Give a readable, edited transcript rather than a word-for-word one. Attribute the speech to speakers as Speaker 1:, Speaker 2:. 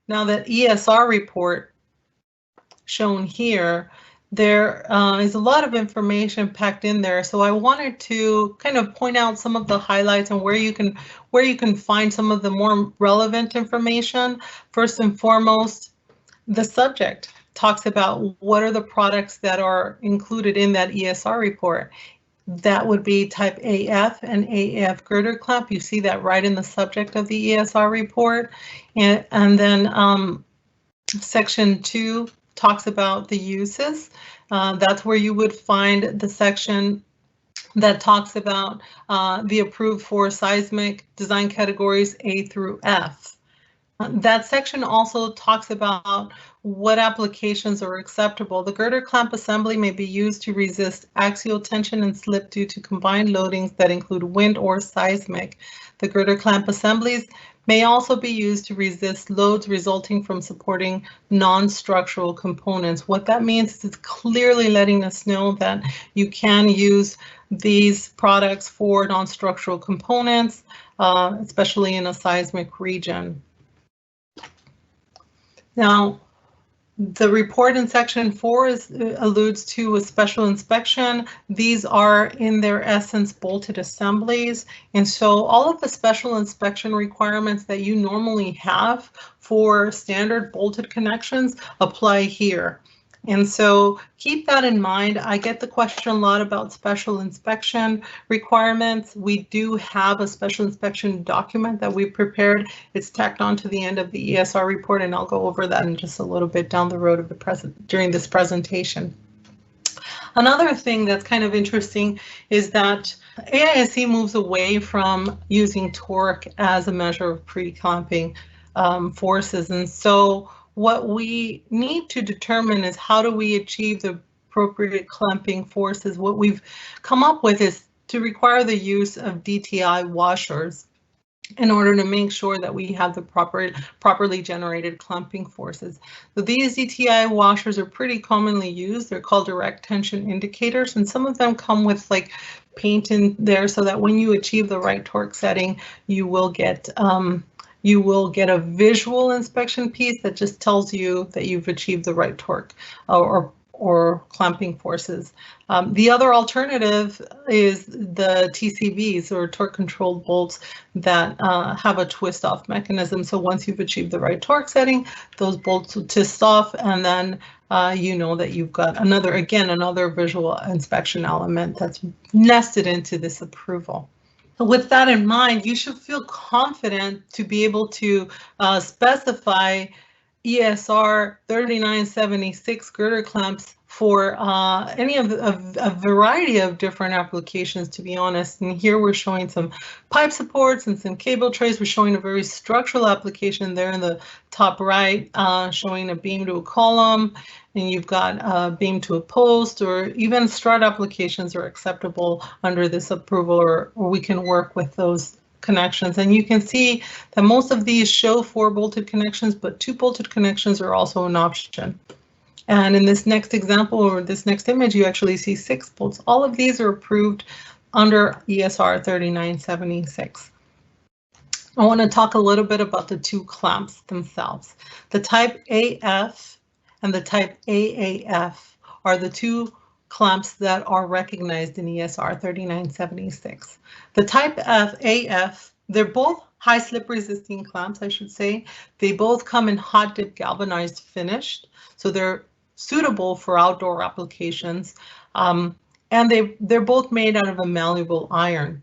Speaker 1: Now that ESR report shown here, there is a lot of information packed in there. So I wanted to kind of point out some of the highlights and where you can find some of the more relevant information. First and foremost, the subject talks about what are the products that are included in that ESR report. That would be type AF and AF girder clamp. You see that right in the subject of the ESR report. And then section 2 talks about the uses. That's where you would find the section that talks about the approved for seismic design categories A through F. That section also talks about what applications are acceptable. The girder clamp assembly may be used to resist axial tension and slip due to combined loadings that include wind or seismic. The girder clamp assemblies may also be used to resist loads resulting from supporting non-structural components. What that means is it's clearly letting us know that you can use these products for non-structural components, especially in a seismic region. Now, the report in section 4 alludes to a special inspection. These are in their essence bolted assemblies. And so all of the special inspection requirements that you normally have for standard bolted connections apply here. And so keep that in mind. I get the question a lot about special inspection requirements. We do have a special inspection document that we prepared. It's tacked on to the end of the ESR report, and I'll go over that in just a little bit down the road of during this presentation. Another thing that's kind of interesting is that AISC moves away from using torque as a measure of pre-clamping forces, and so what we need to determine is how do we achieve the appropriate clamping forces. What we've come up with is to require the use of DTI washers in order to make sure that we have the properly generated clamping forces. So these DTI washers are pretty commonly used. They're called direct tension indicators, and some of them come with like paint in there so that when you achieve the right torque setting, you will get a visual inspection piece that just tells you that you've achieved the right torque or clamping forces. The other alternative is the TCVs, or torque controlled bolts, that have a twist off mechanism. So once you've achieved the right torque setting, those bolts will twist off, and then you know that you've got another visual inspection element that's nested into this approval. With that in mind, you should feel confident to be able to specify ESR 3976 girder clamps for any of a variety of different applications, to be honest. And here we're showing some pipe supports and some cable trays. We're showing a very structural application there in the top right, showing a beam to a column, and you've got a beam to a post, or even strut applications are acceptable under this approval, or we can work with those connections. And you can see that most of these show 4 bolted connections, but 2 bolted connections are also an option. And in this next example, or this next image, you actually see 6 bolts. All of these are approved under ESR 3976. I want to talk a little bit about the 2 clamps themselves. The type AF and the type AAF are the 2 clamps that are recognized in ESR 3976. The type AF, they're both high slip resisting clamps, I should say. They both come in hot dip galvanized finished, so they're suitable for outdoor applications. And they're both made out of a malleable iron.